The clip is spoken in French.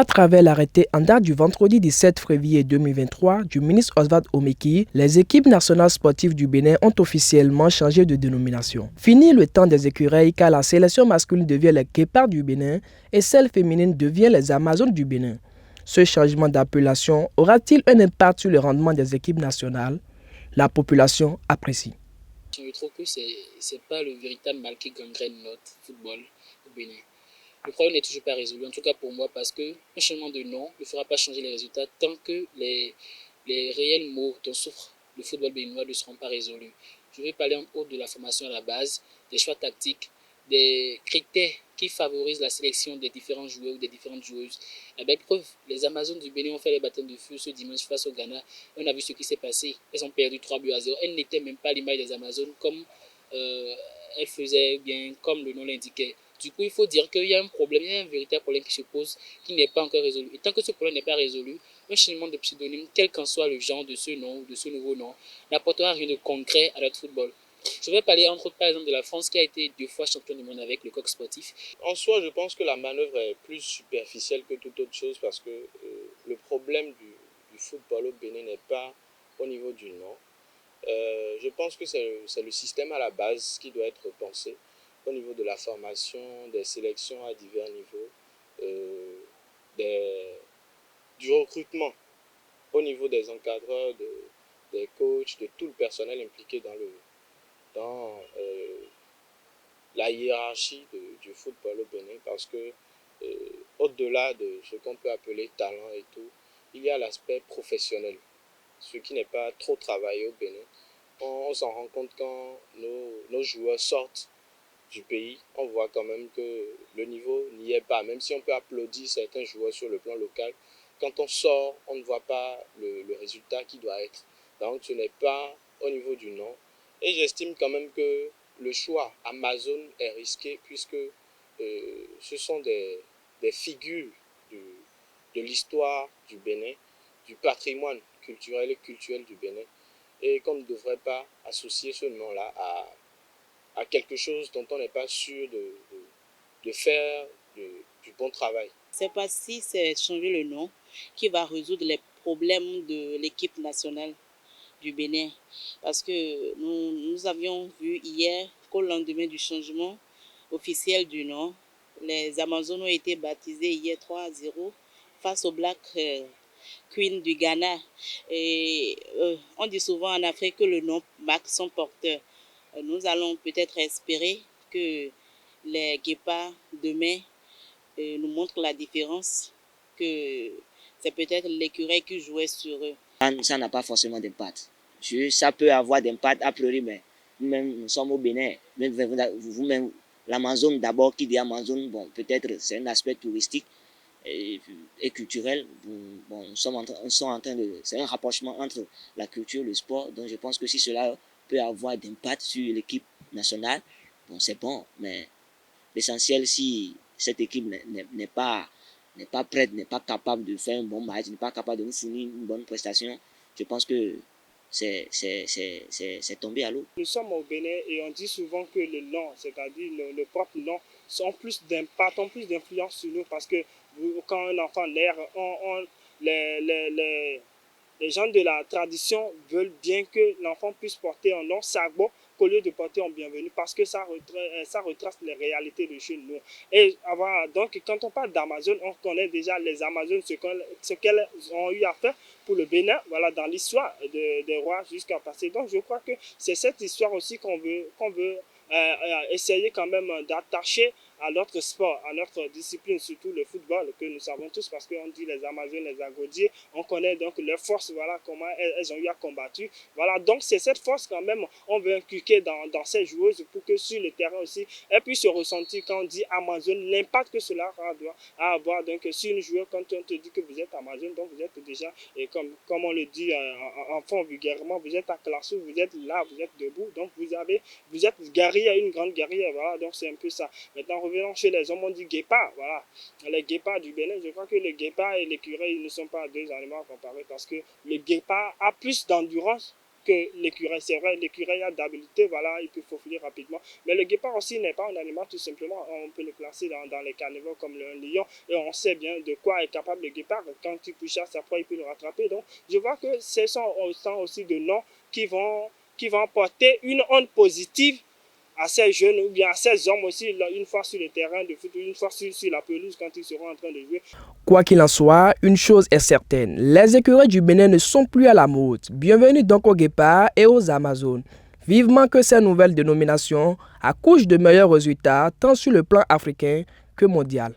À travers l'arrêté en date du vendredi 17 février 2023 du ministre Oswald Omeki, les équipes nationales sportives du Bénin ont officiellement changé de dénomination. Fini le temps des écureuils car la sélection masculine devient les guépards du Bénin et celle féminine devient les Amazones du Bénin. Ce changement d'appellation aura-t-il un impact sur le rendement des équipes nationales? La population apprécie. Je trouve que c'est pas le véritable mal qui gangrène notre football au Bénin. Le problème n'est toujours pas résolu, en tout cas pour moi, parce qu'un changement de nom ne fera pas changer les résultats tant que les réels maux dont souffre le football béninois ne seront pas résolus. Je vais parler en haut de la formation à la base, des choix tactiques, des critères qui favorisent la sélection des différents joueurs ou des différentes joueuses. La belle preuve, les Amazones du Bénin ont fait les baptêmes de feu ce dimanche face au Ghana. On a vu ce qui s'est passé. Elles ont perdu 3-0. Elles n'étaient même pas l'image des Amazones comme elles faisaient bien, comme le nom l'indiquait. Du coup, il faut dire qu'il y a un problème, il y a un véritable problème qui se pose, qui n'est pas encore résolu. Et tant que ce problème n'est pas résolu, un changement de pseudonyme, quel qu'en soit le genre de ce nom ou de ce nouveau nom, n'apportera rien de concret à notre football. Je vais parler entre autres par exemple de la France qui a été 2 fois championne du monde avec le coq sportif. En soi, je pense que la manœuvre est plus superficielle que toute autre chose parce que le problème du football au Bénin n'est pas au niveau du nom. Je pense que c'est le système à la base qui doit être pensé au niveau de la formation, des sélections à divers niveaux, du recrutement au niveau des encadreurs, des coachs, de tout le personnel impliqué dans la hiérarchie du football au Bénin parce que au-delà de ce qu'on peut appeler talent et tout, il y a l'aspect professionnel, ce qui n'est pas trop travaillé au Bénin. On s'en rend compte quand nos joueurs sortent du pays, on voit quand même que le niveau n'y est pas, même si on peut applaudir certains joueurs sur le plan local. Quand on sort, on ne voit pas le résultat qui doit être. Donc ce n'est pas au niveau du nom. Et j'estime quand même que le choix Amazon est risqué puisque ce sont des figures de l'histoire du Bénin, du patrimoine culturel et culturel du Bénin, et qu'on ne devrait pas associer ce nom-là à quelque chose dont on n'est pas sûr de faire du bon travail. C'est pas si c'est changer le nom qui va résoudre les problèmes de l'équipe nationale du Bénin. Parce que nous avions vu hier qu'au lendemain du changement officiel du nom, les Amazones ont été baptisées hier 3-0 face au Black Queen du Ghana. Et on dit souvent en Afrique que le nom marque son porteur. Nous allons peut-être espérer que les guépards demain nous montrent la différence, que c'est peut-être l'écureuil qui jouait sur eux. Ça n'a pas forcément d'impact. Ça peut avoir d'impact a priori, mais nous sommes au Bénin. Vous-même, l'Amazone d'abord, qui dit Amazone, bon, peut-être c'est un aspect touristique et culturel. Bon, c'est un rapprochement entre la culture et le sport. Donc je pense que si cela peut avoir d'impact sur l'équipe nationale, bon, c'est bon. Mais l'essentiel, si cette équipe n'est pas prête, n'est pas capable de faire un bon match, n'est pas capable de nous fournir une bonne prestation, je pense que c'est tombé à l'eau. Nous sommes au Bénin et on dit souvent que le nom, c'est-à-dire le propre nom, ont plus d'impact, ont plus d'influence sur nous parce que quand un enfant naît, les gens de la tradition veulent bien que l'enfant puisse porter un nom Sagbo qu'au lieu de porter un bienvenu parce que ça retrace les réalités de chez nous. Et donc, quand on parle d'Amazon, on connaît déjà les Amazones, ce qu'elles ont eu à faire pour le Bénin, voilà, dans l'histoire des rois jusqu'à passer. Donc, je crois que c'est cette histoire aussi qu'on veut essayer quand même d'attacher à notre sport, à notre discipline, surtout le football, que nous savons tous parce qu'on dit les Amazones, les Agodiers, on connaît donc leur force, voilà comment elles ont eu à combattre. Voilà, donc c'est cette force quand même, on veut inculquer dans ces joueuses pour que sur le terrain aussi, elles puissent se ressentir quand on dit Amazone, l'impact que cela doit avoir. Donc sur une joueuse, quand on te dit que vous êtes Amazone, donc vous êtes déjà, et comme on le dit en fond vulgairement, vous êtes à classe, vous êtes là, vous êtes debout, donc vous êtes guerrière, une grande guerrière, voilà, donc c'est un peu ça. Maintenant, revenons chez les hommes, on dit guépard, voilà. Les guépards du Bénin, je crois que le guépard et l'écureuil ne sont pas deux animaux à comparer parce que le guépard a plus d'endurance que l'écureuil. C'est vrai, l'écureuil a d'habileté, voilà, il peut faufiler rapidement. Mais le guépard aussi n'est pas un animal tout simplement. On peut le classer dans les carnivores comme le lion. Et on sait bien de quoi est capable le guépard. Quand il touche à sa proie, il peut le rattraper. Donc, je vois que ce sont autant aussi de noms qui vont porter une onde positive à ces jeunes ou bien à ces hommes aussi, une fois sur le terrain de foot, une fois sur la pelouse quand ils seront en train de jouer. Quoi qu'il en soit, une chose est certaine, les écureuils du Bénin ne sont plus à la mode. Bienvenue donc aux guépards et aux Amazones. Vivement que ces nouvelles dénominations accouchent de meilleurs résultats tant sur le plan africain que mondial.